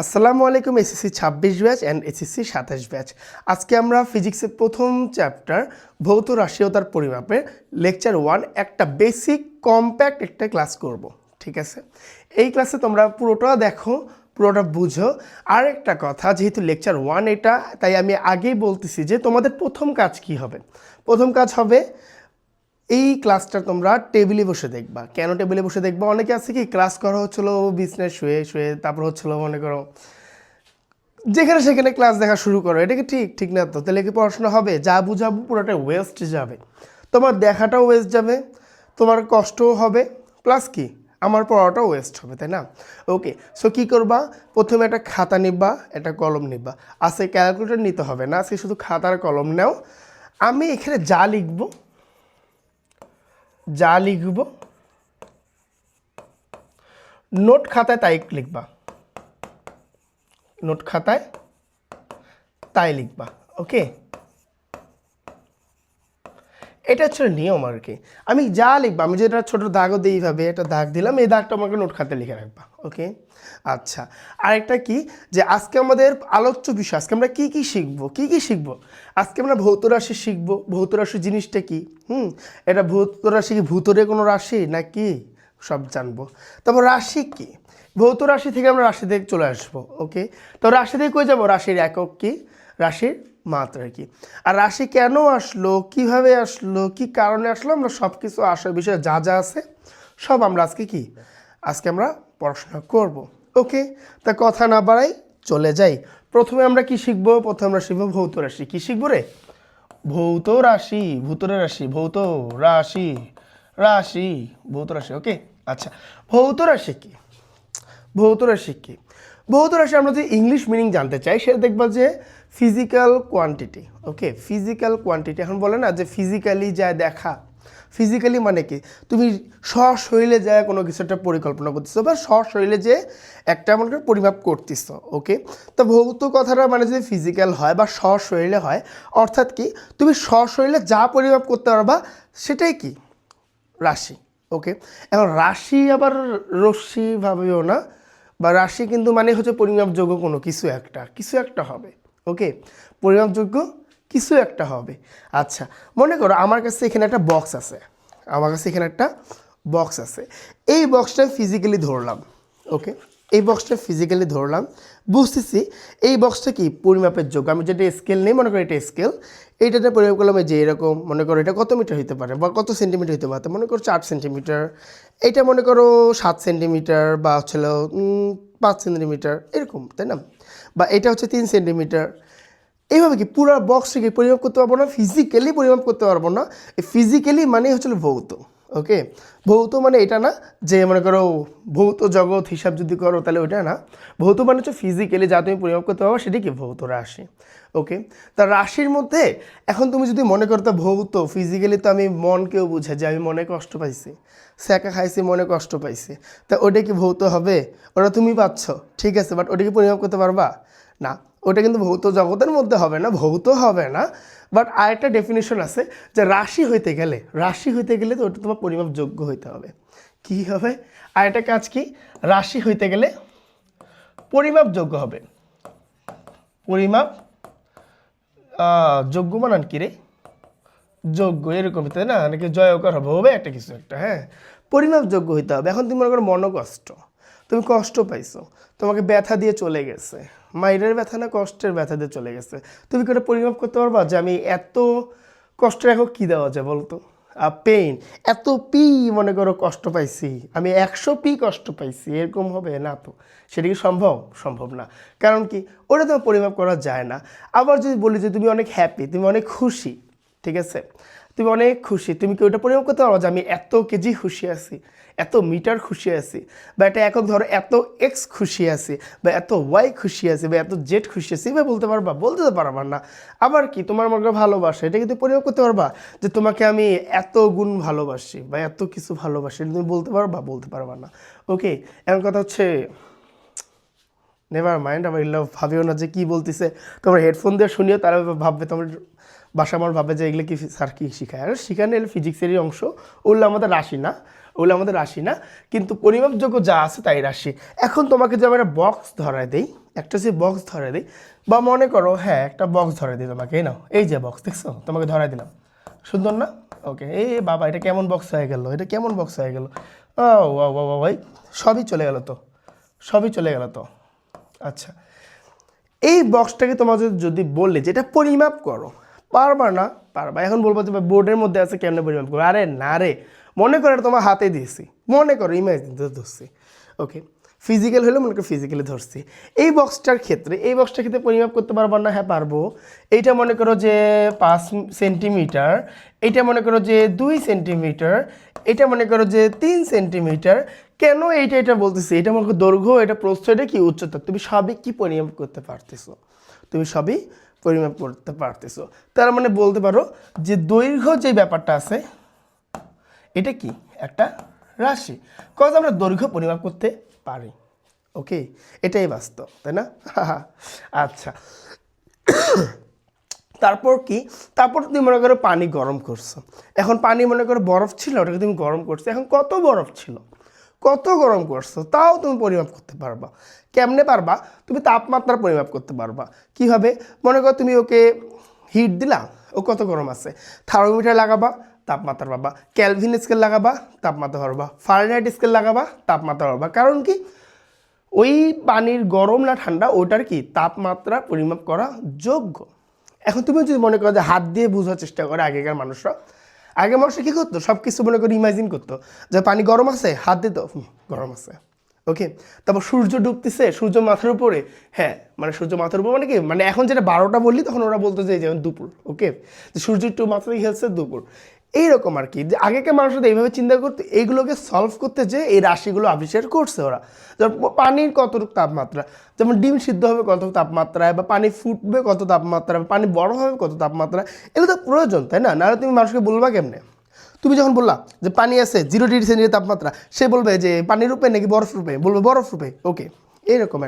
আসসালামু আলাইকুম SSC 26 batch and SSC 27 batch. আজকে আমরা ফিজিক্সের প্রথম চ্যাপ্টার ভৌত রাশি ও তার পরিমাপের লেকচার 1 একটা বেসিক কম্প্যাক্ট একটা ক্লাস করব। ঠিক আছে, এই ক্লাসে তোমরা পুরোটা দেখো, পুরোটা বুঝো। আর একটা কথা, যেহেতু লেকচার 1 এটা, তাই আমি আগেই বলতেছি যে তোমাদের প্রথম কাজ কি হবে। প্রথম কাজ হবে এই ক্লাসটা তোমরা টেবিলে বসে দেখবা। কেন টেবিলে বসে দেখবা? অনেকে আছে কি ক্লাস করা হচ্ছিলো বিছনায় শুয়ে শুয়ে, তারপর হচ্ছিলো মনে করো যেখানে সেখানে ক্লাস দেখা শুরু করো। এটা কি ঠিক না? তো তাহলে কি পড়াশোনা হবে? যা বুঝাবো পুরোটা ওয়েস্ট যাবে, তোমার দেখাটাও ওয়েস্ট যাবে, তোমার কষ্টও হবে, প্লাস কি আমার পড়াটাও ওয়েস্ট হবে, তাই না? ওকে, সো কী করবা? প্রথমে একটা খাতা নিবা, একটা কলম নিবা। আজকে ক্যালকুলেটর নিতে হবে না, আজকে শুধু খাতার কলম নাও। আমি এখানে যা লিখব নোট খাতায় তাই লিখবা, নোট খাতায় তাই লিখবা। ওকে, এটা হচ্ছে নিয়ম আর কি। আমি যা লিখবা, আমি যেটা ছোটো দাগও দিই, এইভাবে একটা দাগ দিলাম, এই দাগটা আমাকে নোট খাতায় লিখে রাখবা। ওকে, আচ্ছা। আরেকটা কি, যে আজকে আমাদের আলোচ্য বিষয়, আজকে আমরা কী শিখবো? আজকে আমরা ভৌত রাশি শিখবো। ভৌত রাশি জিনিসটা কি? এটা ভৌত রাশি কি ভূতরে কোনো রাশি নাকি? সব জানবো। তারপর রাশি কি? ভৌত রাশি থেকে আমরা রাশি থেকে চলে আসবো। ওকে, তো রাশি থেকে কই যাবো? রাশির একক কি, রাশির মাত্রা কি, আর রাশি কেন আসলো, কিভাবে আসলো, কি কারণে আসলো, আমরা সব কিছু আসার বিষয়ে যা যা আছে সব আমরা আজকে আমরা পড়াশোনা করব। ওকে, তা কথা না বাড়াই চলে যাই। প্রথমে আমরা কি শিখবো? প্রথমে আমরা শিখবো ভৌত রাশি। কি শিখবো রে? ভৌত রাশি, ভূতরে রাশি, ভৌত রাশি, রাশি, ভৌত রাশি। ওকে, আচ্ছা। ভৌত রাশি কি? ভৌত রাশি কি? ভৌত রাশি আমরা যদি ইংলিশ মিনিং জানতে চাই, সেটা দেখবা যে ফিজিক্যাল কোয়ান্টিটি। ওকে, ফিজিক্যাল কোয়ান্টিটি। এখন বলে না যে ফিজিক্যালি যা দেখা, ফিজিক্যালি মানে কি? তুমি স্বশরীরে যায় কোনো কিছু একটা পরিকল্পনা করতেছো, বা স্বশরীরে যে একটা মনে করে পরিমাপ করতেছো। ওকে, তো ভৌত কথাটা মানে যদি ফিজিক্যাল হয় বা স্বশরীরে হয়, অর্থাৎ কি তুমি স্বশরীরে যা পরিমাপ করতে পারবা সেটাই কি? রাশি। ওকে, এখন রাশি আবার রশ্মি ভাবেও না, বা রাশি কিন্তু মানে হচ্ছে পরিমাপযোগ্য কোনো কিছু একটা হবে। ওকে, পরিমাপযোগ্য কিছু একটা হবে। আচ্ছা, মনে করো আমার কাছে এখানে একটা বক্স আছে, এই বক্সটা ফিজিক্যালি ধরলাম। ওকে, এই বক্সটা ফিজিক্যালি ধরলাম, বুঝতেছি এই বক্সটা কি পরিমাপের যোগ্য। আমি যেটা স্কেল নেই, মনে করি এটা স্কেল, এইটাতে পরিমাপ করলাম যে এরকম, মনে করো এটা কত মিটার হতে পারে বা কত সেন্টিমিটার হতে পারে, মনে করো 4 সেন্টিমিটার, এইটা মনে করো 7 সেন্টিমিটার বা হচ্ছিল 5 সেন্টিমিটার এরকম, তাই না? বা এটা হচ্ছে 3 সেন্টিমিটার। এইভাবে কি পুরো বক্সটাকে পরিমাপ করতে পারবো না, ফিজিক্যালি পরিমাপ করতে পারবো না। ফিজিক্যালি মানে হচ্ছিল ভৌত। ওকে, ভৌত মানে এটা না যে মনে করো ভৌত জগৎ হিসাব যদি করো তাহলে ওইটা না। ভৌত মানে হচ্ছে ফিজিক্যালি যা তুমি পরিমাপ করতে পারবো সেটি কি ভৌত রাশি। ওকে, তা রাশির মধ্যে এখন তুমি যদি মনে করতে ভৌত ফিজিক্যালি, তো আমি মনকেও বুঝে যে আমি মনে কষ্ট পাইছি, স্যাকা খাইছি, মনে কষ্ট পাইছি, তা ওটা কি ভৌত হবে? ওটা তুমি পাচ্ছ, ঠিক আছে, বাট ওটা কি পরিমাপ করতে পারবা না? ওটা কিন্তু ভৌত জগতের মধ্যে হবে না, ভৌত হবে না। বাট আরেকটা ডেফিনেশন আছে যে রাশি হইতে গেলে তো ওটা তোমার পরিমাপযোগ্য হইতে হবে। কি হবে? আরেকটা কাজ কি? রাশি হইতে গেলে পরিমাপযোগ্য হবে। পরিমাপ যোগ্য বানান কি রে? যোগ্য, এরকম তাই না? নাকি জয়কর হবে একটা কিছু একটা, হ্যাঁ, পরিমাপযোগ্য হইতে হবে। এখন তুমি মনে করো মনোকষ্ট, তুমি কষ্ট পাইছো, তোমাকে ব্যথা দিয়ে চলে গেছে, মায়ের ব্যথা না কষ্টের ব্যথা দিয়ে চলে গেছে, তুমি কি ওটা পরিমাপ করতে পারবা যে আমি এত কষ্টের একক কী দেওয়া যায় বলতো? পেইন, এত পি মনে করো কষ্ট পাইছি, আমি 100 পি কষ্ট পাইছি, এরকম হবে না তো? সেটা কি সম্ভব না। কারণ কি? ওটা তো পরিমাপ করা যায় না। আবার যদি বলি যে তুমি অনেক হ্যাপি, তুমি অনেক খুশি, ঠিক আছে, তুমি অনেক খুশি, তুমি কি ওটা পরিমাপ করতে পারো যে আমি এত কেজি খুশি আছি, এত মিটার খুশি আছি, বা এটা একক ধরো এত এক্স খুশি আছি, বা এত ওয়াই খুশি আছি, বা এত জেড খুশি আছি, এভাবে বলতে পারবা? বলতে তো পারবা না। আবার কি তোমার মনে করো ভালোবাসা, এটা কিন্তু পরিমাপ করতে পারবা যে তোমাকে আমি এত গুণ ভালোবাসি বা এত কিছু ভালোবাসি, এটা তুমি বলতে বলতে পারবা না। ওকে, এমন কথা হচ্ছে নেভার মাইন্ড, আবার এগুলো ভাবিও না যে কী বলতেছে। তোমরা হেডফোন দিয়ে শুনিও, তারা ভাববে তোমার বাসা আমার ভাবে যে এগুলো কি স্যার কী শেখায়। আর শেখানো এলে ফিজিক্সেরই অংশ, ওগুলো আমাদের রাশি না, কিন্তু পরিমাপযোগ্য যা আছে তাই রাশি। এখন তোমাকে যে আমরা বক্স ধরায় দেই, একটা হচ্ছে বক্স ধরে দিই, বা মনে করো হ্যাঁ একটা বক্স ধরে দিই তোমাকে, এই নাও এই যে বক্স দেখছো, তোমাকে ধরাই দিলাম, সুন্দর না? ওকে, এই বাবা এটা কেমন বক্স হয়ে গেল, এটা কেমন বক্স হয়ে গেল, ও ভাই সবই চলে গেল তো, সবই চলে গেল তো। আচ্ছা, এই বক্সটাকে তোমার যদি বললে যে এটা পরিমাপ করো, পারবা না? পারবা। এখন বলবো যে বোর্ডের মধ্যে আছে কেমনে পরিমাপ করো, আরে না রে, মনে করো তোমার হাতে দিয়েছি, মনে করো ইমাজিন ধরছি, ওকে ফিজিক্যাল হলে মনে করো ফিজিক্যালি ধরছি। এই বক্সটার ক্ষেত্রে পরিমাপ করতে পারবা না? হ্যাঁ পারবো। এইটা মনে করো যে 5 সেন্টিমিটার, এইটা মনে করো যে 2 সেন্টিমিটার, এটা মনে করো যে 3 সেন্টিমিটার। কেন এটা বলতেছি, এটা মনে করো দৈর্ঘ্য, এটা প্রস্থ, এটা কি উচ্চতা, তুমি সবই কি পরিমাপ করতে পারতেছো, তুমি সবই পরিমাপ করতে পারতেছো। তার মানে বলতে পারো যে দৈর্ঘ্য যে ব্যাপারটা আছে এটা কি একটা রাশি, কজ আমরা দৈর্ঘ্য পরিমাপ করতে পারি। ওকে, এটাই বাস্তব, তাই না? আচ্ছা, তারপর কি, তারপর তুমি মনে করো পানি গরম করছো, এখন পানি মনে করো বরফ ছিল, ওটাকে তুমি গরম করছো, এখন কত বরফ ছিল, কত গরম করছো, তাও তুমি পরিমাপ করতে পারবা। কেমনে পারবা? তুমি তাপমাত্রা পরিমাপ করতে পারবা। কিভাবে? মনে করো তুমি ওকে হিট দিলা, ও কত গরম আছে, থার্মোমিটার লাগাবা, তাপমাত্রা পাবা, ক্যালভিন স্কেল লাগাবা, তাপমাত্রা পাবা, ফারেনহাইট স্কেল লাগাবা, তাপমাত্রা পাবা। কারণ কি, ওই পানির গরম না ঠান্ডা ওটার কি তাপমাত্রা পরিমাপ করা যোগ্য। এখন তুমি যদি মনে করো যে হাত দিয়ে বোঝার চেষ্টা করে, আগেকার মানুষরা কী করতো, সব কিছু মনে করে ইমাজিন করতো যে পানি গরম আছে, হাত দিত, গরম আছে, ওকে। তারপর সূর্য ডুবতেছে, সূর্য মাথার উপরে, হ্যাঁ মানে সূর্য মাথার উপর মানে কি, মানে এখন যেটা 12টা বললি তখন ওরা বলতো যে যেমন দুপুর, ওকে, যে সূর্য একটু মাথা থেকে খেলছে দুপুর, এইরকম আর কি। যে আগেকার মানুষরা এইভাবে চিন্তা করতে, এইগুলোকে সলভ করতে যে এই রাশিগুলো আবিষ্কার করছে ওরা। যেমন পানির কতটুকু তাপমাত্রা, যেমন ডিম সিদ্ধ হবে কত তাপমাত্রায়, বা পানি ফুটবে কত তাপমাত্রায়, বা পানি বড় হবে কত তাপমাত্রায়, এগুলো তো প্রয়োজন, তাই না? নাহলে তুমি মানুষকে বলবা কেমনে? তুমি যখন বললা যে পানি আছে 0 ডিগ্রি সেন্টিগ্রেড তাপমাত্রা, সে বলবে যে পানির রূপে নাকি বরফ রূপে, বলবে বরফ রূপে, ওকে। এইরকম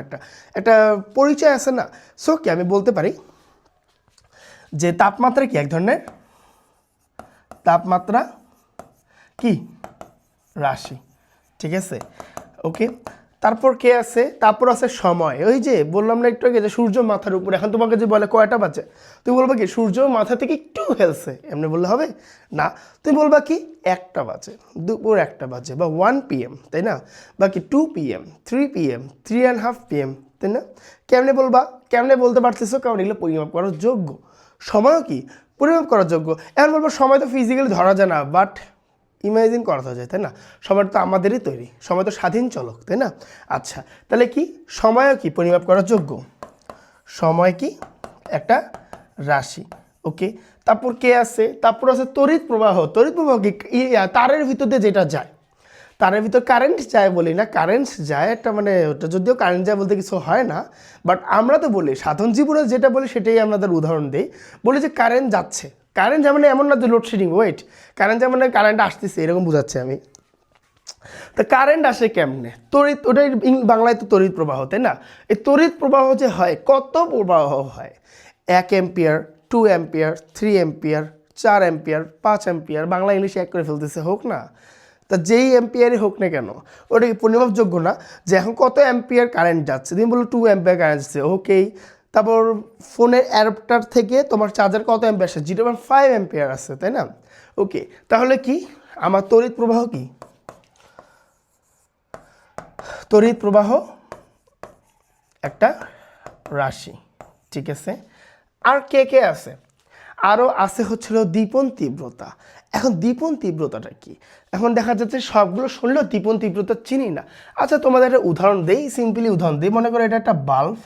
একটা পরিচয় আছে না? সো কি আমি বলতে পারি যে তাপমাত্রা কি এক ধরনের তাপমাত্রা কি রাশি, ঠিক আছে, ওকে। তারপর কে আছে? তারপর আছে সময়। ওই যে বললাম না একটু আগে যে সূর্য মাথার উপরে, এখন তোমাকে যে বলে কয়টা বাজে, তুমি বলবা কি সূর্য মাথা থেকে একটু হেলছে, এমনি বললে হবে না। তুমি বলবা কি 1টা বাজে, দুপুর 1টা বাজে, বা 1 PM, তাই না? বা কি 2 PM, 3 PM, 3.5 PM, তাই না? কেমনে বলবা? কেমনে বলতে পারতেছো? কারণ এগুলো পরিমাপ করার যোগ্য। সময়ও কি পরিমাপ করার যোগ্য। এখন বলবো সময় তো ফিজিক্যালি ধরা যায় না, বাট ইমাজিন করা যায়, তাই না? সময় তো আমাদেরই তৈরি, সময় তো স্বাধীন চলক, তাই না? আচ্ছা, তাহলে কি সময়ও কি পরিমাপ করার যোগ্য, সময় কি একটা রাশি, ওকে। তারপর কে আছে? তারপর আছে তড়িৎ প্রবাহ। তড়িৎ প্রবাহ কি? তারের ভিতর দিয়ে যেটা যায়, তারের ভিতর কারেন্ট যায় বলি না, কারেন্ট যায় একটা, মানে ওটা যদিও কারেন্ট যায় বলতে কিছু হয় না, বাট আমরা তো বলি সাধারণ জীবনে যেটা বলি সেটাই আমাদের উদাহরণ দিই, বলি যে কারেন্ট যাচ্ছে। কারেন্ট যেমন এমন না যে লোডশেডিং, ওয়েট, কারেন্ট যেমন কারেন্ট আসতেছে এরকম বোঝাচ্ছে আমি। তো কারেন্ট আসে কেমনে? তড়িৎ, ওটাই বাংলায় তো তড়িৎ প্রবাহ, তাই না? এই তড়িৎ প্রবাহ যে হয়, কত প্রবাহ হয়, 1 ampere, 2 ampere, 3 ampere, 4 ampere, 5 ampere, Bangla ইংলিশে এক করে ফেলতেছে, হোক না। তা যেই অ্যাম্পিয়ারই হোক না কেন, ওটা কি পরিমাপযোগ্য না যে এখন কত অ্যাম্পিয়ার কারেন্ট যাচ্ছে? তুমি বলো 2 অ্যাম্পিয়ার কারেন্ট যাচ্ছে, ওকেই। তারপর ফোনের অ্যাডাপ্টার থেকে তোমার চার্জার কত অ্যাম্পিয়ার আসে? 0.5 অ্যাম্পিয়ার আছে, তাই না? ওকে, তাহলে কি আমার তড়িৎ প্রবাহ কি? তড়িৎ প্রবাহ একটা রাশি, ঠিক আছে। আর কে আছে? আরও আছে হচ্ছিল দীপন তীব্রতা। এখন দীপন তীব্রতাটা কি? এখন দেখা যাচ্ছে সবগুলো শুনলেও দীপন তীব্রতা চিনি না। আচ্ছা তোমাদের একটা উদাহরণ দেই, সিম্পলি উদাহরণ দিই। মনে করো এটা একটা বাল্ব,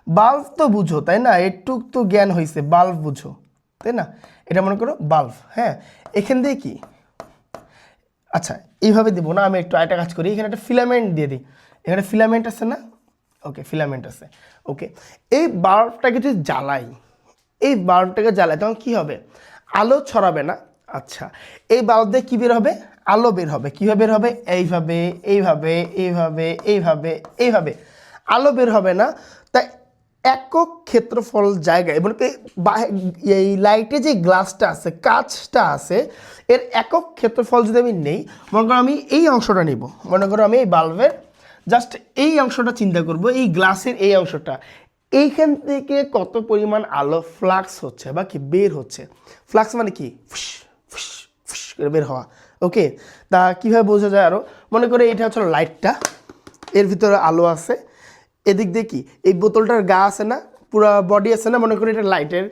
বাল্ব তো বুঝো, তাই না? একটু তো জ্ঞান হয়েছে, বাল্ব বুঝো, তাই না? এটা মনে করো বাল্ব, হ্যাঁ। এখান দিয়ে কি, আচ্ছা এইভাবে দেবো না, আমি একটু আরেকটা কাজ করি, এখানে একটা ফিলামেন্ট দিয়ে দিই। এখানে ফিলামেন্ট আছে না? ওকে, ফিলামেন্ট আছে, ওকে। এই বাল্বটাকে যদি জ্বালাই, এই বাল্বটাকে জ্বালাই, তখন কী হবে? আলো ছড়াবে না। আচ্ছা, এই বাল্ব দিয়ে কী বের হবে? আলো বের হবে। কীভাবে বের হবে? এইভাবে, এইভাবে, এইভাবে, এইভাবে, এইভাবে। আলো বের হবে না। তাই একক ক্ষেত্রফল জায়গায়, এবং এই লাইটে যে গ্লাসটা আছে, কাঁচটা আছে, এর একক ক্ষেত্রফল যদি আমি নেই, মনে করো আমি এই অংশটা নিব, মনে করো আমি এই বাল্বের জাস্ট এই অংশটা চিন্তা করব, এই গ্লাসের এই অংশটা, এইখান থেকে কত পরিমাণ আলো ফ্লাক্স হচ্ছে বা কি বের হচ্ছে। ফ্লাক্স মানে কি, ফুস ফুস ফুস করে বের হওয়া। ওকে, তা কীভাবে বোঝা যায় আরও, মনে করে এটা হচ্ছে লাইটটা, এর ভিতরে আলো আছে, এদিক দিয়ে কি এই বোতলটার গা আছে না, পুরো বডি আছে না, মনে করি এটা লাইটের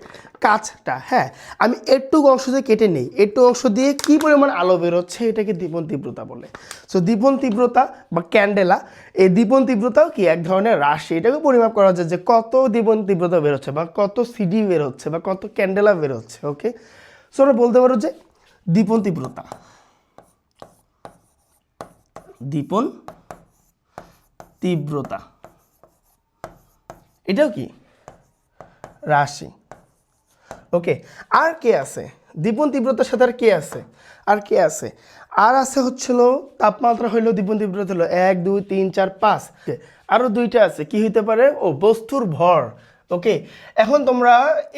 কাঁচটা। হ্যাঁ, আমি একটু অংশ দিয়ে কেটে নেই, একটু অংশ দিয়ে কী পরিমাণ আলো বেরোচ্ছে এটাকে দীপন তীব্রতা বলে। সো দীপন তীব্রতা বা ক্যান্ডেলা, এই দীপন তীব্রতাও কি এক ধরনের রাশি, এটাকে পরিমাপ করা যায় যে কত দীপন তীব্রতা বেরোচ্ছে বা কত সিডি বের হচ্ছে বা কত ক্যান্ডেলা বের হচ্ছে। ওকে, সো আমরা বলতে পারো যে দীপন তীব্রতা, দীপন তীব্রতা এটাও কি রাশি। ওকে, আর কে আছে দীপন তীব্রতার সাথে, আর কে আছে, আর কে আছে, আর আছে হচ্ছিল তাপমাত্রা হইলো দীপন তীব্রতা হলো 1 2 3 4 5, আরও দুইটা আছে, কি হইতে পারে, ও বস্তুর ভর। ওকে, এখন তোমরা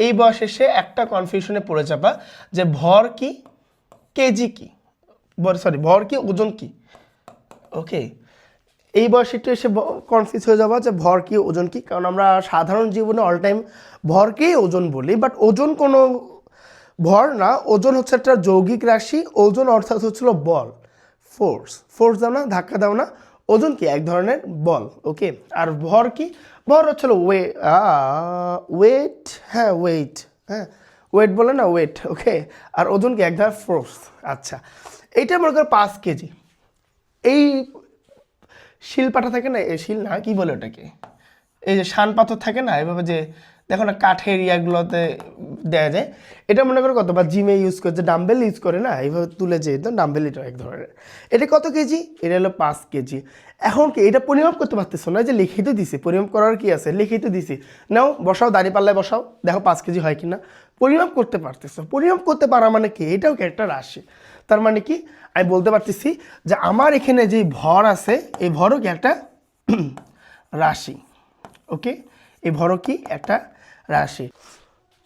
এই বয়স এসে একটা কনফিউশনে পড়ে যাবা যে ভর কি, কেজি কি, সরি ভর কি, ওজন কি। ওকে, এই বয়সে একটু এসে কনফিউজ হয়ে যাবা যে ভর কি, ওজন কি, কারণ আমরা সাধারণ জীবনে অল টাইম ভরকেই ওজন বলি, বাট ওজন কোনো ভর না, ওজন হচ্ছে একটা যৌগিক রাশি। ওজন অর্থাৎ হচ্ছিল বল, ফোর্স, ফোর্স দাও না, ধাক্কা দাও না, ওজন কি এক ধরনের বল। ওকে, আর ভর কি, ভর হচ্ছিল ওয়েট, হ্যাঁ ওয়েট, হ্যাঁ ওয়েট বলে না, ওয়েট। ওকে, আর ওজন কি এক ধরনের ফোর্স। আচ্ছা, এইটা মনে করো 5 কেজি। এই শিল পাটা থাকে না, এই শিল না, কি বলে ওটাকে, এই যে শান পাথর থাকে না, এভাবে যে দেখো না কাঠের ইয়াগুলোতে দেওয়া যায়, এটা মনে করো কত, বা জিমে ইউজ করে যে ডাম্বেল ইউজ করে না, এইভাবে তুলে যে ডাম্বেল, এটা এক ধরনের। এটা কত কেজি, এটা হলো 5 কেজি। এখন কি এটা পরিমাপ করতে পারতেছো না, যে লিখিত দিছি, পরিমাপ করার কি আছে, লিখিত দিছি, নাও বসাও, দাঁড়িয়ে পাল্লায় বসাও, দেখো 5 কেজি হয় কিনা, পরিমাপ করতে পারতেছো। পরিমাপ করতে পারা মানে কি, এটাও কি একটা রাশি। তার মানে কি আমি বলতে পারতেছি যে আমার এখানে যে ভর আছে, এই ভরও কি একটা রাশি। ওকে, এই ভরও কি একটা রাশি।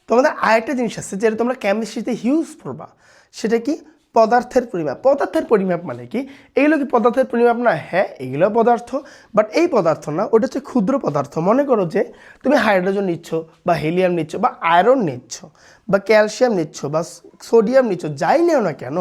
তোমাদের আরেকটা জিনিস আছে যেটা তোমরা কেমিস্ট্রিতে ইউজ করবা, সেটা কি পদার্থের পরিমাপ। পদার্থের পরিমাপ মানে কি, এগুলো কি পদার্থের পরিমাপ না, হ্যাঁ এগুলো পদার্থ, বাট এই পদার্থ না, ওটা হচ্ছে ক্ষুদ্র পদার্থ। মনে করো যে তুমি হাইড্রোজেন নিচ্ছ বা হিলিয়াম নিচ্ছ বা আয়রন নিচ্ছ বা ক্যালসিয়াম নিচ্ছ বা সোডিয়াম নিচ্ছ, যাই নেও না কেন,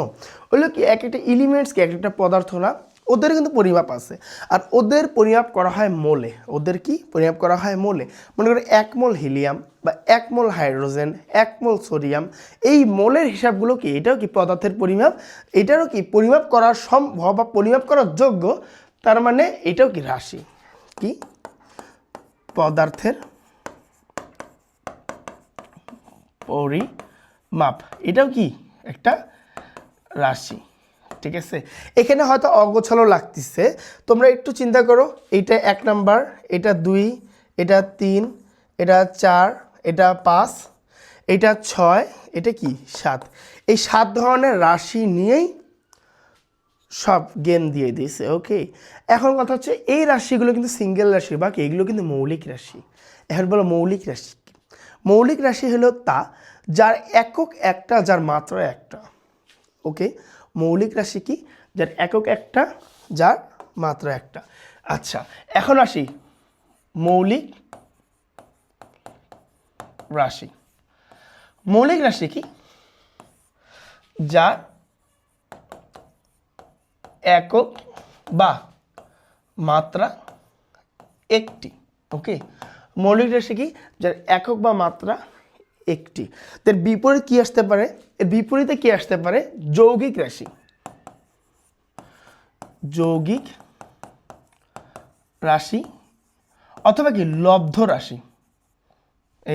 ওগুলো কি এক একটা এলিমেন্টস কি এক একটা পদার্থ না, ওদের কিন্তু পরিমাপ আছে। আর ওদের পরিমাপ করা হয় মোলে। ওদের কি পরিমাপ করা হয় মোলে। মনে করো 1 মোল হিলিয়াম বা 1 মোল হাইড্রোজেন, 1 মোল সোডিয়াম, এই মোলের হিসাবগুলো কি, এটাও কি পদার্থের পরিমাপ। এটারও কি পরিমাপ করা সম্ভব বা পরিমাপ করার যোগ্য, তার মানে এটাও কি রাশি, কি পদার্থের পরিমাপ, এটাও কি একটা রাশি। ঠিক আছে, এখানে হয়তো অগোছালো লাগতেছে, তোমরা একটু চিন্তা করো, এইটা 1 নাম্বার, এটা 2, এটা 3, এটা 4, এটা 5, এটা 6, এটা কি 7, এই 7 ধরনের রাশি নিয়েই সব জ্ঞান দিয়ে দিয়েছে। ওকে, এখন কথা হচ্ছে এই রাশিগুলো কিন্তু সিঙ্গেল রাশি, বাকি এগুলো কিন্তু মৌলিক রাশি। এখন বলো মৌলিক রাশি। মৌলিক রাশি হলো তা যার একক একটা, যার মাত্রা একটা। ওকে, মৌলিক রাশি কি, যার একক একটা, যার মাত্রা একটা। আচ্ছা, এখন আসি মৌলিক রাশি। মৌলিক রাশি কি, যার একক বা মাত্রা একটি। ওকে, মৌলিক রাশি কি, যার একক বা মাত্রা একটি। তার বিপরীত কি আসতে পারে, এর বিপরীতে কি আসতে পারে, যৌগিক রাশি। যৌগিক রাশি অথবা কি লব্ধ রাশি।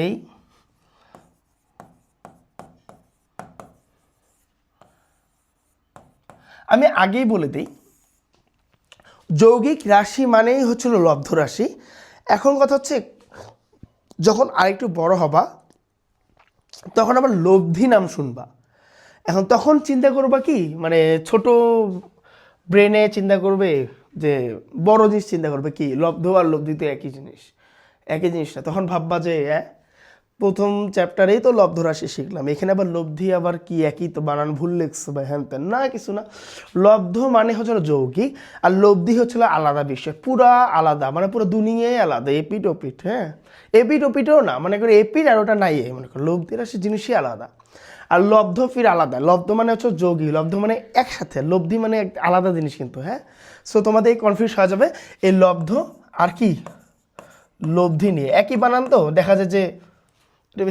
এই আমি আগেই বলে দিই, যৌগিক রাশি মানেই হচ্ছিল লব্ধ রাশি। এখন কথা হচ্ছে যখন আরেকটু বড় হবা তখন আবার লব্ধি নাম শুনবা। এখন তখন চিন্তা করবা কি, মানে ছোট ব্রেনে চিন্তা করবে যে বড় জিনিস চিন্তা করবে কি, লব্ধ আর লব্ধি তো একই জিনিস, একই জিনিস না। তখন ভাববা যে প্রথম চ্যাপ্টারেই তো লব্ধ রাশি শিখলাম, এখানে আবার লব্ধি আবার কি একই তো, বানান ভুল লিখছো ভাই, হ্যান তেন না, কিছু না। লব্ধ মানে হচ্ছিল যৌগিক, আর লব্ধি হচ্ছিল আলাদা বিষয়, পুরা আলাদা, মানে পুরো দুনিয়ায় আলাদা, এপিট ওপিট। হ্যাঁ, এপিট ওপিটও না, মনে করি এপিট আর ওটা নাই, মনে করো লব্ধি রাশি জিনিসই আলাদা। আর লব্ধ ফির আলাদা, লব্ধ মানে হচ্ছে যৌগিক, লব্ধ মানে একসাথে, লব্ধি মানে আলাদা জিনিস কিন্তু। হ্যাঁ, সো তোমাদের কনফিউজ হয়ে যাবে এই লব্ধ আর কি লব্ধি নিয়ে, একই বানান তো দেখা যায় যে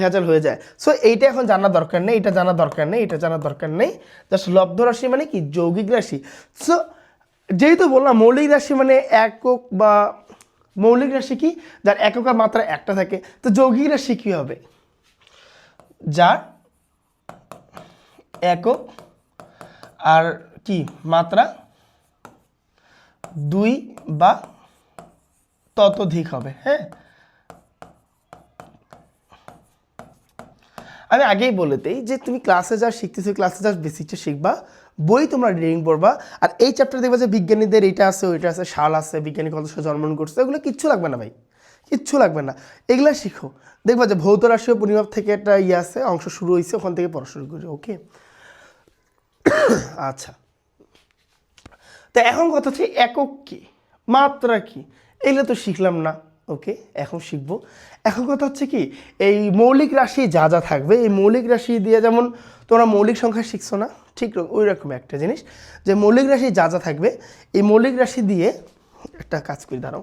ভেজাল হয়ে যায়। সো এইটা এখন জানার দরকার নেই, এটা জানার দরকার নেই, এটা জানার দরকার নেই। জাস্ট লব্ধ রাশি মানে কি যৌগিক রাশি। সো যেহেতু বললাম মৌলিক রাশি মানে একক, বা মৌলিক রাশি কি যার একক আর মাত্রা একটা থাকে, তো যৌগিক রাশি কি হবে যার একক আর কি মাত্রা দুই বা ততোধিক হবে। হ্যাঁ, আমি আগেই বলেতেই যে তুমি ক্লাসে যা শিখতেছো, ক্লাসে যা বেসিকটা শিখবা, বই তোমরা রিডিং পড়বা, আর এই চ্যাপ্টার দেখবা যে বিজ্ঞানীদের এইটা আছে, ওইটা আছে, সাল আছে, বিজ্ঞানী কত সালে জন্মগ্রহণ করছে, এগুলো কিচ্ছু লাগবে না ভাই, কিচ্ছু লাগবে না, এগুলো শিখো। দেখবা যে ভৌত রাশি ও পরিমাপ থেকে একটা ইয়ে আছে, অংশ শুরু হয়েছে, ওখান থেকে পড়া শুরু করি। ওকে, আচ্ছা, তো এখন কথা হচ্ছে একক কি, মাত্রা কি, এগুলো তো শিখলাম না। ওকে, এখন শিখবো। এখন কথা হচ্ছে কি, এই মৌলিক রাশি যা যা থাকবে, এই মৌলিক রাশি দিয়ে যেমন তোমরা মৌলিক সংখ্যা শিখছো না, ঠিক ওই রকম একটা জিনিস, যে মৌলিক রাশি যা যা থাকবে, এই মৌলিক রাশি দিয়ে একটা কাজ করি, দাঁড়াও,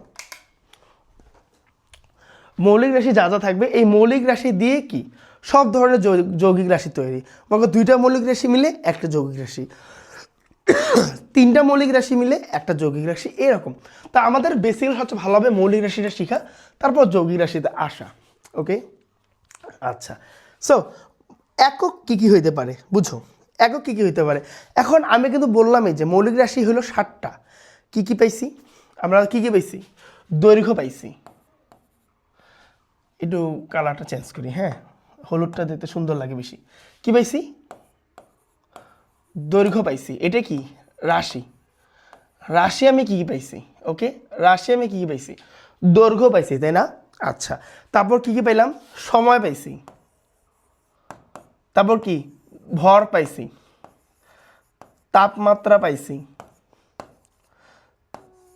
মৌলিক রাশি যা যা থাকবে, এই মৌলিক রাশি দিয়ে কি সব ধরনের যৌগিক রাশি তৈরি। মনে দুইটা মৌলিক রাশি মিলে একটা যৌগিক রাশি, তিনটা মৌলিক রাশি মিলে একটা যৌগিক রাশি, এরকম। তা আমাদের বেসিক হচ্ছে ভালোভাবে মৌলিক রাশিটা শেখা, তারপর যৌগিক রাশিতে আসা। ওকে, আচ্ছা, সো একক কী কী হইতে পারে বুঝো, একক কী কী হইতে পারে। এখন আমি কিন্তু বললামই যে মৌলিক রাশি হলো 7টা। কী কী পাইছি আমরা, কী কী পাইছি, দৈর্ঘ্য পাইছি, একটু কালারটা চেঞ্জ করি, হ্যাঁ, হলুদটা দিতে সুন্দর লাগে বেশি। কী পাইছি, দৈর্ঘ্য পাইছি, এটা কি রাশি, রাশি আমি কী কী পাইছি, ওকে, রাশি আমি কী কী পাইছি, দৈর্ঘ্য পাইছি, তাই না। আচ্ছা, তারপর কী কী পাইলাম, সময় পাইছি, তারপর কি ভর পাইছি, তাপমাত্রা পাইছি,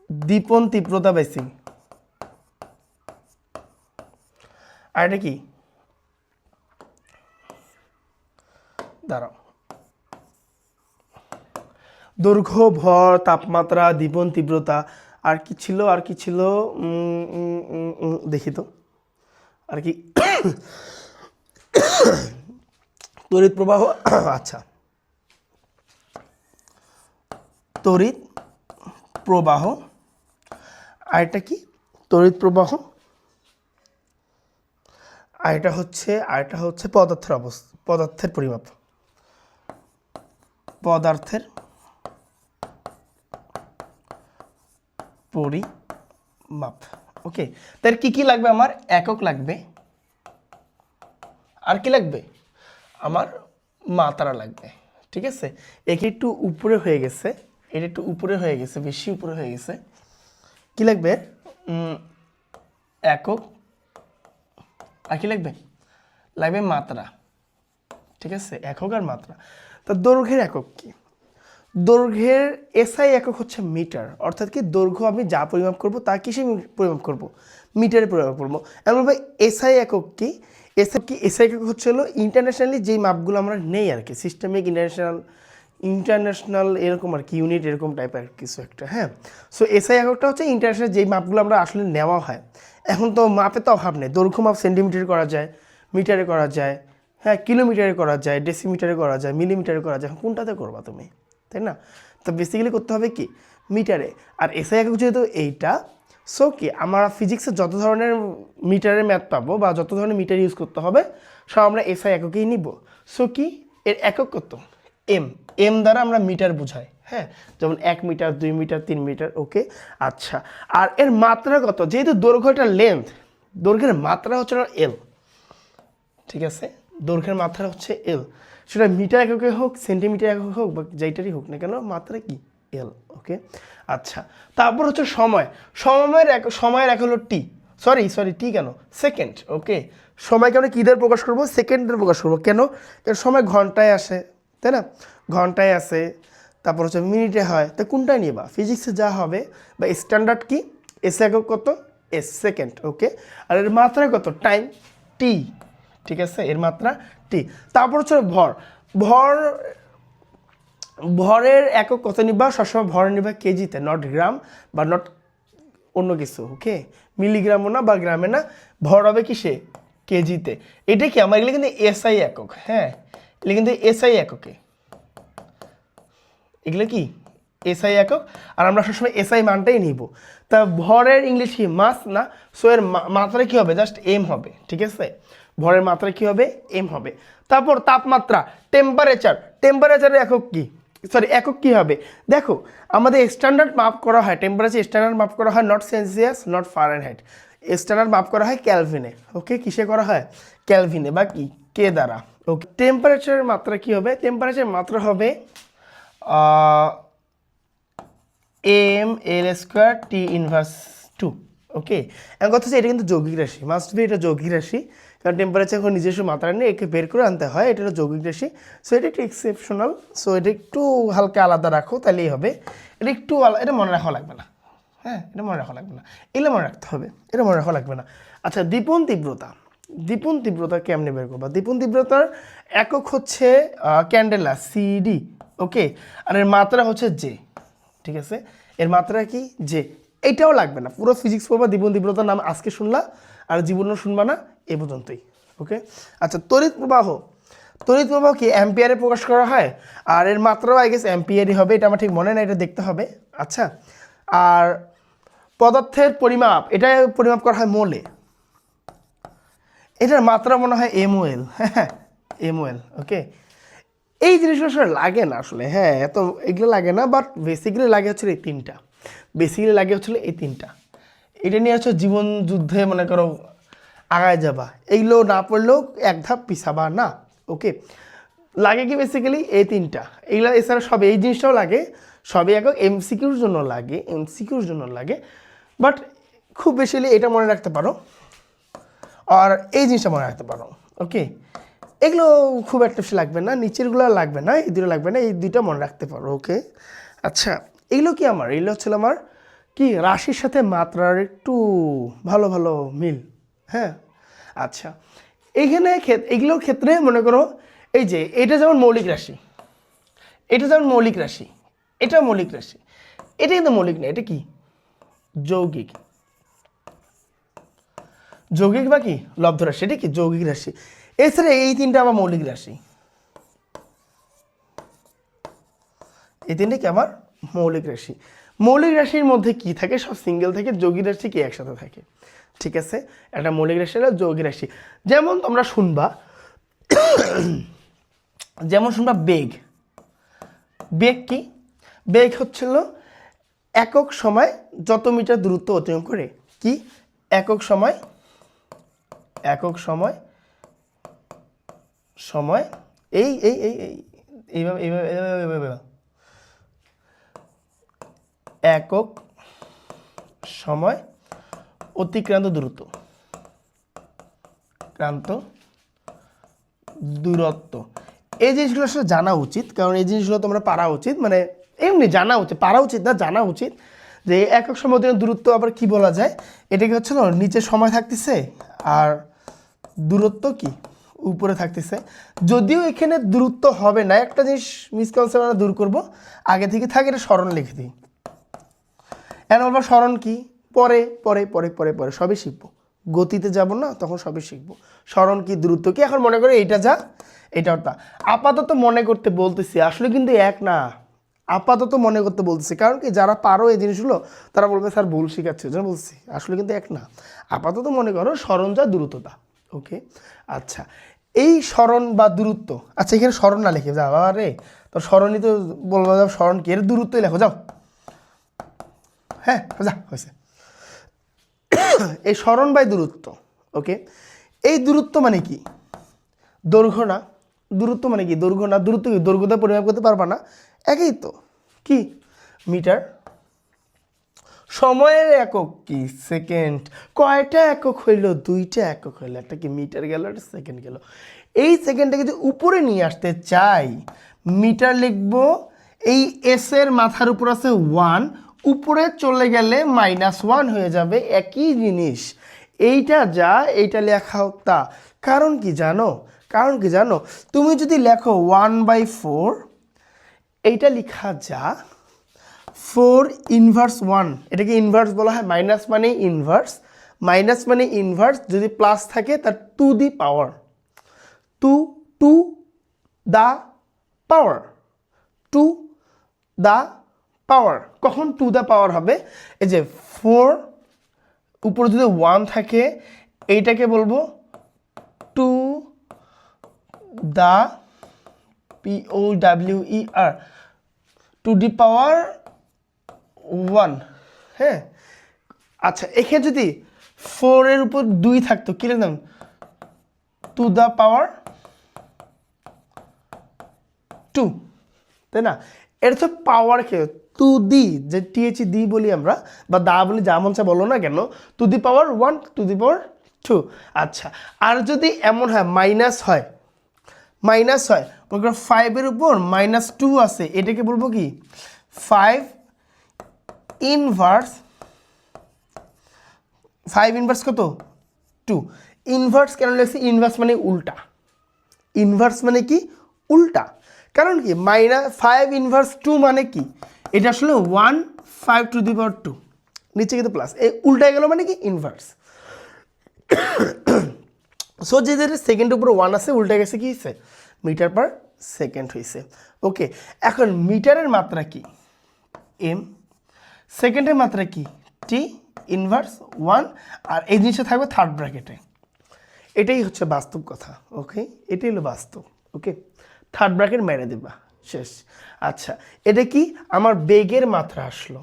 দীপন তীব্রতা পাইছি, আর এটা কি, দাঁড়াও, দৈর্ঘ্য, ভর, তাপমাত্রা, দীপন তীব্রতা, আর কি ছিল, আর কি ছিল, দেখি তো, আর কি, তড়িৎ প্রবাহ, আচ্ছা, তড়িৎ প্রবাহ, আর এটা কি তড়িৎ প্রবাহ, আর এটা হচ্ছে পদার্থের অবস্থা, পদার্থের পরিমাপ, পদার্থের পরিমাপ। ওকে, তার কি কি লাগবে, আমার একক লাগবে, আর কি লাগবে, আমার মাত্রা লাগবে। ঠিক আছে, একে একটু উপরে হয়ে গেছে, এটা একটু উপরে হয়ে গেছে, বেশি উপরে হয়ে গেছে। কি লাগবে, একক, আর কি লাগবে, লাগবে মাত্রা। ঠিক আছে, একক আর মাত্রা। তা দৈর্ঘ্যের একক কি, দৈর্ঘ্যের এসআই একক হচ্ছে মিটার, অর্থাৎ কি দৈর্ঘ্য আমি যা পরিমাপ করব তা কিসে পরিমাপ করব, মিটারে পরিমাপ করব। এমন ভাই এসআই একক কি, এসআই একক হচ্ছে হলো ইন্টারন্যাশনালি যেই মাপগুলো আমরা নেই আর কি, সিস্টেমিক ইন্টারন্যাশনাল এরকম আর কি, ইউনিট এরকম টাইপের কিছু একটা। হ্যাঁ, সো এসআই এককটা হচ্ছে ইন্টারন্যাশনাল যেই মাপগুলো আমরা আসলে নেওয়া হয়। এখন তো মাপে তো অভাব নেই, দৈর্ঘ্য মাপ সেন্টিমিটারে করা যায়, মিটারে করা যায়, হ্যাঁ, কিলোমিটারে করা যায়, ডেসিমিটারে করা যায়, মিলিমিটারে করা যায়, কোনটাতে করবা তুমি, তাই না। তো বেসিক্যালি করতে হবে কি মিটারে, আর এসআই একক যেহেতু এইটা, সো কি আমরা ফিজিক্সে যত ধরনের মিটারের ম্যাথ পাবো বা যত ধরনের মিটার ইউজ করতে হবে সব আমরা এসআই এককেই নিব। সো কি এর একক কত, এম দ্বারা আমরা মিটার বুঝাই। হ্যাঁ, যেমন 1 মিটার, 2 মিটার, 3 মিটার। ওকে, আচ্ছা, আর এর মাত্রা কত, যেহেতু দৈর্ঘ্যটা লেন্থ, দৈর্ঘ্যের মাত্রা হচ্ছে এল। ঠিক আছে, দৈর্ঘ্যের মাত্রা হচ্ছে এল, সেটা মিটার এককে হোক, সেন্টিমিটার একক হোক, বা যেইটারই হোক না কেন, মাত্রা কি এল। ওকে, আচ্ছা, তারপর হচ্ছে সময়ের এক হলো টি। সরি টি কেন, সেকেন্ড। ওকে, সময়কে আমরা কী দ্বারা প্রকাশ করবো? সেকেন্ডের প্রকাশ করবো। কেন? কারণ সময় ঘন্টায় আসে, তাই না? ঘন্টায় আসে, তারপর হচ্ছে মিনিটে হয়, তো কোনটায় নিবা? ফিজিক্সে যা হবে বা স্ট্যান্ডার্ড কি, এস একক কত? S, second. ওকে, আর এর মাত্রা কত? টাইম, টি। ঠিক আছে, এর মাত্রা টি। তারপর হচ্ছে ভর। ভর, ভরের একক কত নিবা? সবসময় ভর নিবা কেজিতে, নট গ্রাম বা নট অন্য কিছু। ওকে, মিলিগ্রামও না বা গ্রামে না, ভর হবে কিসে? কেজিতে। এটা কি আমার এগুলো কিন্তু এসআই একক। হ্যাঁ, এগুলো কিন্তু এসআই এককে, এগুলো কি এসআই একক, আর আমরা সবসময় এসআই মানটাই নিব। তা ভরের ইংলিশ কি? মাস না, সো এর মাত্রা কি হবে? জাস্ট এম হবে। ঠিক আছে, ভরের মাত্রা কি হবে? এম হবে। তারপর তাপমাত্রা, টেম্পারেচার। টেম্পারেচারের একক কি, একক কি হবে? দেখো, আমাদের স্ট্যান্ডার্ড মাপ করা হয় টেম্পারেচার, স্ট্যান্ডার্ড মাপ করা হয় not Celsius, not Fahrenheit, standard মাপ করা হয় ক্যালভিনে। ওকে, কিসে করা হয়? ক্যালভিনে বা কি, কে দ্বারা। ওকে, টেম্পারেচারের মাত্রা কি হবে? টেম্পারেচারের মাত্রা হবে M L square T inverse 2। Okay, এখন কথা হচ্ছে এটা কিন্তু যৌগিক রাশি, মাস্ট বি এটা যৌগিক রাশি, কারণ টেম্পারেচার এখন নিজস্ব মাত্রা নিয়ে একে বের করে আনতে হয়, এটা যৌগিক রাশি। সো এটা একটু এক্সেপশনাল, সো এটা একটু হালকা আলাদা রাখো, তাহলেই হবে। এটা একটু এটা মনে রাখা লাগবে না। হ্যাঁ, এটা মনে রাখা লাগবে না, এগুলো মনে রাখতে হবে, এটা মনে রাখা লাগবে না। আচ্ছা, দীপন তীব্রতা। দীপন তীব্রতা কেমনে বের করবা? দীপন তীব্রতার একক হচ্ছে ক্যান্ডেলা, সিডি। ওকে, আর এর মাত্রা হচ্ছে জে। ঠিক আছে, এর মাত্রা কি? জে। এইটাও লাগবে না, পুরো ফিজিক্স পড়বা, দীপন তীব্রতার নাম আজকে শুনলা আর জীবনও শুনবা না, এ পর্যন্তই। ওকে, আচ্ছা, তড়িৎ প্রবাহ। তড়িৎ প্রবাহ কি অ্যাম্পিয়ারে প্রকাশ করা হয়, আর এর মাত্রাও আই গেস অ্যাম্পিয়ারই হবে, এটা আমার ঠিক মনে নাই, এটা দেখতে হবে। আচ্ছা, আর পদার্থের পরিমাপ, এটা পরিমাপ করা হয় মোলে, এটার মাত্রা মনে হয় এমওএল। হ্যাঁ, এমওএল। ওকে, এই জিনিসগুলো আসলে লাগে না আসলে, হ্যাঁ, এত এগুলো লাগে না, বাট বেসিক্যালি লাগে হচ্ছে এই তিনটা, বেসিক্যালি লাগে হচ্ছিল এই তিনটা। এটা নিয়ে হচ্ছে জীবন যুদ্ধে মনে করো আগায় যাবা, এইগুলো না পড়লেও এক ধাপ পিছাবা না। ওকে, লাগে কি বেসিক্যালি এই তিনটা, এইগুলো এছাড়া সব এই জিনিসটাও লাগে, সবই একক এমসিকিউর জন্য লাগে, এমসিকিউর জন্য লাগে, বাট খুব বেশি এটা মনে রাখতে পারো, আর এই জিনিসটা মনে রাখতে পারো। ওকে, এগুলো খুব একটা বেশি লাগবে না, নিচেরগুলো লাগবে না, এই দুটো লাগবে না, এই দুইটা মনে রাখতে পারো। ওকে, আচ্ছা, এগুলো কি আমার, এগুলো হচ্ছিল আমার কি রাশির সাথে মাত্রার একটু ভালো ভালো মিল। হ্যাঁ, আচ্ছা, এইখানে এগুলোর ক্ষেত্রে মনে করো এই যে এটা যেমন মৌলিক রাশি, এটা যেমন মৌলিক রাশি, এটা মৌলিক রাশি, এটা কিন্তু মৌলিক না, এটা কি যৌগিক। যৌগিক বা কি লব্ধ রাশি, এটা কি যৌগিক রাশি। এছাড়া এই তিনটা আমার মৌলিক রাশি, এই তিনটে কি আমার মৌলিক রাশি। মৌলিক রাশির মধ্যে কি থাকে? সব সিঙ্গেল থাকে, যৌগিক রাশি কি একসাথে থাকে। ঠিক আছে, একটা মৌলিক রাশি হলো যৌগিক রাশি। যেমন তোমরা শুনবা, যেমন শুনবা বেগ। বেগ কি? বেগ হচ্ছিল একক সময় যত মিটার দূরত্ব অতিক্রম করে, কি একক সময়, একক সময়, সময় এই এই এই এইভাবে এইভাবে এইভাবে একক সময় অতিক্রান্ত দূরত্ব, ক্রান্ত দূরত্ব। এই জিনিসগুলো আসলে জানা উচিত, কারণ এই জিনিসগুলো তোমরা পারা উচিত, মানে এমনি জানা উচিত, পারা উচিত না, জানা উচিত যে একক সময় অতিক্রান্ত দূরত্ব আবার কি বলা যায়। এটা কি হচ্ছিল নিচে সময় থাকতেছে আর দূরত্ব কি উপরে থাকতেছে। যদিও এখানে দূরত্ব হবে না, একটা জিনিস মিসকনসেপ্ট আমরা দূর করবো, আগে থেকে থাকে এটা স্মরণ লিখে দিই। এখন বলবো স্মরণ কি, পরে পরে পরে পরে পরে সবই শিখবো, গতিতে যাব না তখন সবই শিখবো। স্মরণ কি, দূরত্ব কি, এখন মনে করে এইটা যা এটা তা, আপাতত মনে করতে বলতেছি, আসলে কিন্তু এক না, আপাতত মনে করতে বলতেছি, কারণ কি যারা পারো এই জিনিসগুলো তারা বলবে স্যার ভুল শেখাচ্ছে, যেন বলছি আসলে কিন্তু এক না, আপাতত মনে করো স্মরণ যা দূরত্বতা। ওকে, আচ্ছা, এই স্মরণ বা দূরত্ব, আচ্ছা এখানে স্মরণ না লিখে যাও আরে, তো স্মরণই তো বলবো, যাও স্মরণ কি, এর দূরত্বই লেখো যাও। হ্যাঁ, যা হয়েছে, এই স্মরণ বাই দূরত্ব। ওকে, এই দূরত্ব মানে কি? দৈর্ঘ্য না, দূরত্ব মানে কি দৈর্ঘ্য না, দূরত্ব কি দৈর্ঘ্যতা পরিমাপ করতে পারবা না, একই তো, কি মিটার। সময়ের একক কি সেকেন্ড। কয়টা একক হইল, দুইটা একক হইল, একটা কি মিটার গেল, একটা সেকেন্ড গেল। এই সেকেন্ডটাকে যদি উপরে নিয়ে আসতে চাই, মিটার লিখব, এই এস এর মাথার উপর আছে 1, উপরে চলে গেলে -1 হয়ে যাবে, একই জিনিস। এইটা যা, এইটা লেখাও তা। কারণ কি জানো, কারণ কি জানো, তুমি যদি লেখো 1/4, এইটা লেখা যা 4 ইনভার্স 1, এটাকে ইনভার্স বলা হয়। মাইনাস মানে ইনভার্স, মাইনাস মানে ইনভার্স, যদি প্লাস থাকে তার to the power, to the power, to the power. কখন টু দা পাওয়ার হবে, এই যে 4 উপরে যদি 1 থাকে, এইটাকে বলবো to the POWER, to the power 1। হ্যাঁ, আচ্ছা, এখানে যদি 4 এর উপর 2 থাকতো, কি লিখতাম, টু দা পাওয়ার 2, তাই না? এটা তো পাওয়ার কে টু দি, যে টিএচি দি বলি আমরা, বা দা বলি, যা মন চা বলো না কেন, two the power 1, two the পাওয়ার 2। আচ্ছা, আর যদি এমন হয় মাইনাস হয়, মাইনাস হয়, মনে করো 5 এর উপর -2 আছে, এটাকে বলবো কি 5 ইনভার্স, 5 ইনভার্স কত 2। ইনভার্স কেন লিখছি, ইনভার্স মানে উল্টা, ইনভার্স মানে কি উল্টা। কারণ কি -5 ইনভার্স 2 মানে কি, এটা আসলে 1 5 টু দি পাওয়ার 2, নিচে কিন্তু প্লাস, এই উল্টায় গেল মানে কি ইনভার্স। সো যে সেকেন্ডের উপরে 1 আছে, উল্টে গেছে, কি হয়েছে, মিটার পার সেকেন্ড হয়েছে। ওকে, এখন মিটারের মাত্রা কি এম, সেকেন্ডের মাত্রা কি টি ইনভার্স 1, আর এই জিনিসটা থাকবে থার্ড ব্র্যাকেটে। এটাই হচ্ছে বাস্তব কথা। ওকে, এটাই হলো বাস্তব। ওকে, থার্ড ব্র্যাকেট মেরে দেবা, শেষ। আচ্ছা, এটা কি আমার বেগের মাত্রা আসলো।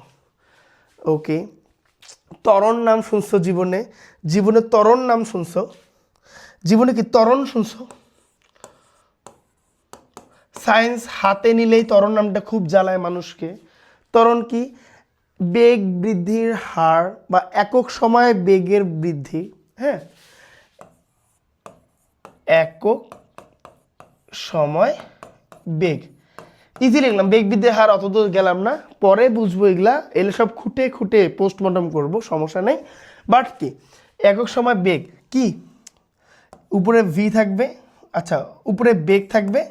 ওকে, ত্বরণ নাম শুনছো জীবনে, জীবনে ত্বরণ নাম শুনছো, জীবনে কি ত্বরণ শুনছো? সায়েন্স হাতে নিলেই ত্বরণ নামটা খুব জ্বালায় মানুষকে। ত্বরণ কি, বেগ বৃদ্ধির হার বা একক সময়ে বেগের বৃদ্ধি। হ্যাঁ, একক সময় বেগ, ইজি লিখলাম, বেগ বৃদ্ধির হার, অত দূর গেলাম না, পরে বুঝবো এগুলা, এগুলো সব খুঁটে খুঁটে পোস্টমর্টম করবো, সমস্যা নেই। বাট কি একক সময় বেগ কি, উপরে ভি থাকবে, আচ্ছা উপরে বেগ থাকবে,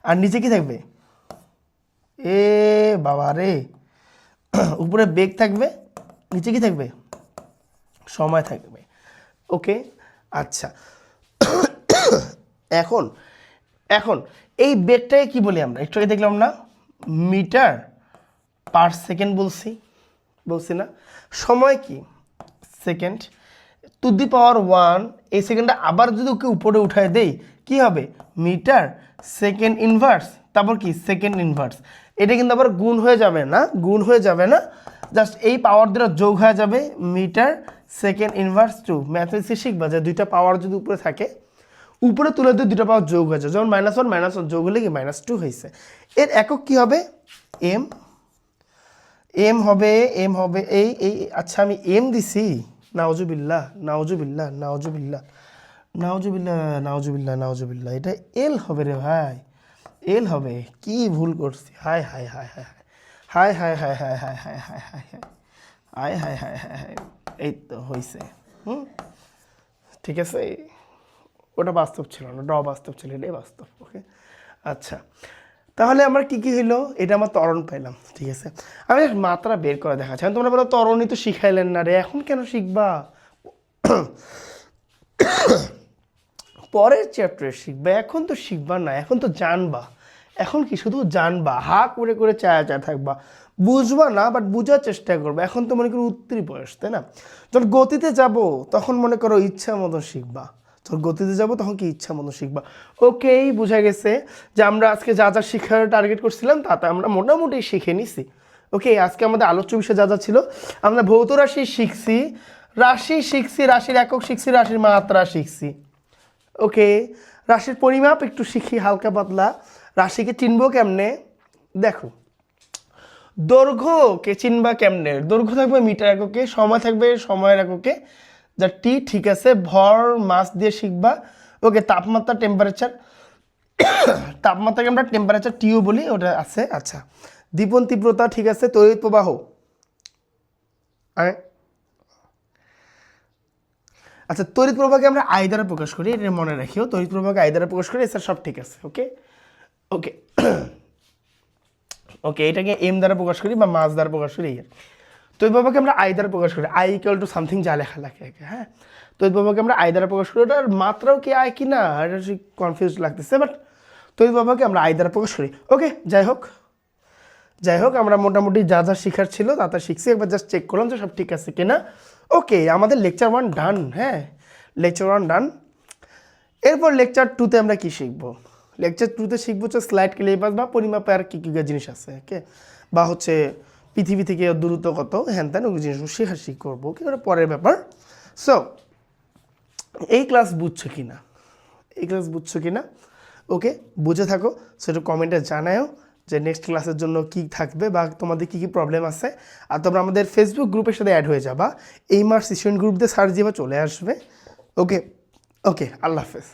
আর নিচে কি থাকবে, এ বাবা রে, উপরে বেগ থাকবে, নিচে কি থাকবে, সময় থাকবে। ওকে, আচ্ছা, এখন এখন এই বেগটাকে কি বলি আমরা, একটু আগে দেখলাম না, মিটার পার সেকেন্ড বলছি, বলছি না? সময় কি সেকেন্ড, টু দি পাওয়ার 1, এই সেকেন্ডটা আবার যদি ওকে উপরে উঠায় দেই, কি হবে, মিটার সেকেন্ড ইনভার্স, তারপর কি সেকেন্ড ইনভার্স। এটা কিন্তু আবার গুণ হয়ে যাবে না, গুণ হয়ে যাবে না, জাস্ট এই পাওয়ার দ্বারা যোগ হয়ে যাবে, মিটার সেকেন্ড ইনভার্স 2। ম্যাথমেটিক্সে শিখবা যে দুইটা পাওয়ার যদি উপরে থাকে, উপরে তুলে দিয়ে দুটো পাওয়ার যোগ হয়ে যায়, যেমন -1 যোগ হলে কি -2 হয়েছে। এর একক কি হবে, এম, এম হবে, এম হবে এই এই আচ্ছা আমি এম দিছি, নাউজুবিল্লাহ নাউজুবিল্লাহ নাউজুবিল্লাহ নাউজুবিল্লাহ নাউজুবিল্লাহ নাউজুবিল্লাহ, এটা এল হবে রে ভাই, এল হবে, কি ভুল করছি, হায় হায় হায় হায় হায় হায় হায় হায় হায় হায় হায় হায় হায় হায় হায় হায় হায় হায়, এই তো হয়েছে। ঠিক আছে, ওটা বাস্তব ছিল না, ওটা অবাস্তব ছিল, এটাই বাস্তব। ওকে, আচ্ছা, তাহলে আমার কি কি হইলো, এটা আমার ত্বরণ পাইলাম। ঠিক আছে, আমি মাত্রা বের করে দেখাচ্ছি। তোমরা বলো ত্বরণই তো শিখাইলেন না রে, এখন কেন শিখবা, পরের চ্যাপ্টারে শিখবা, এখন তো শিখবা না, এখন তো জানবা। এখন কি শুধু জানবা, হা করে করে চায়া চায়া থাকবা, বুঝবা না, বাট বুঝার চেষ্টা করবো। এখন তো মনে করো উত্তরি বয়স, তাই না? যখন গতিতে যাব তখন মনে করো ইচ্ছা মতো শিখবা, যখন গতিতে যাব তখন কি ইচ্ছা মতো শিখবা। ওকেই, বোঝা গেছে যে আমরা আজকে যা যা শিক্ষার টার্গেট করছিলাম তাতে আমরা মোটামুটি শিখে নিছি। ওকে, আজকে আমাদের আলোচ্য বিষয় যা যা ছিল, আমরা ভৌত রাশি শিখছি, রাশি শিখছি, রাশির একক শিখছি, রাশির মাত্রা শিখছি। ওকে, রাশির পরিমাপ একটু শিখি হালকা পাতলা। রাশিকে চিনবো কেমনে, দেখো দৈর্ঘ্যকে চিনবা কেমনে? দৈর্ঘ্য থাকবে মিটার এককে, সময় থাকবে সময়ের এককে, যা টি, ঠিক আছে। ভর মাস দিয়ে শিখবা। ওকে, তাপমাত্রা টেম্পারেচার, তাপমাত্রাকে আমরা টেম্পারেচার টিও বলি, ওটা আছে। আচ্ছা, দীপন তীব্রতা, ঠিক আছে। তড়িৎ প্রবাহ, আচ্ছা তড়িৎ প্রবাহকে আমরা আই দ্বারা প্রকাশ করি, এটা মনে রাখিও। তড়িৎ প্রবাহকে আই দ্বারা প্রকাশ করি, স্যার সব ঠিক আছে। ওকে ওকে ওকে, এটাকে এম দ্বারা প্রকাশ করি বা মাস দ্বারা প্রকাশ করি। তড়িৎ প্রবাহকে আমরা আই দ্বারা প্রকাশ করি, আই ইকুয়াল টু সামথিং যা লেখা লাগে। হ্যাঁ, তড়িৎ প্রবাহকে আমরা আই দ্বারা প্রকাশ করি। ওটার মাত্রাও কি আই কি না, এটা কনফিউজ লাগতেছে, বাট তড়িৎ প্রবাহকে আমরা আই দ্বারা প্রকাশ করি। ওকে, যাই হোক আমরা মোটামুটি যা যা শেখার ছিল তা তা শিখছি। একবার জাস্ট চেক করলাম যে সব ঠিক আছে কিনা। ওকে, আমাদের লেকচার 1 ডান। হ্যাঁ, লেকচার 1 ডান। এরপর লেকচার 2-তে আমরা কি শিখবো? লেকচার 2-তে শিখবো হচ্ছে স্লাইড ক্লিপাস বা পরিমাপে আর কী কী জিনিস আছে। ওকে, বা হচ্ছে পৃথিবী থেকে দূরত্ব কত, হ্যান ত্যান ওই জিনিসগুলো শিখ করবো, কি ওটা পরের ব্যাপার। সো এই ক্লাস বুঝছো কি না? ওকে, বুঝে থাকো সেটা কমেন্টে জানাও যে নেক্সট ক্লাসের জন্য কি থাকবে বা তোমাদের কী কী প্রবলেম আছে। আর তোমরা আমাদের ফেসবুক গ্রুপের সাথে অ্যাড হয়ে যাবা। এই মার্চ স্টুডেন্ট গ্রুপ দিয়ে সার্চ দিয়ে চলে আসবে। ওকে, আল্লাহ হাফেজ।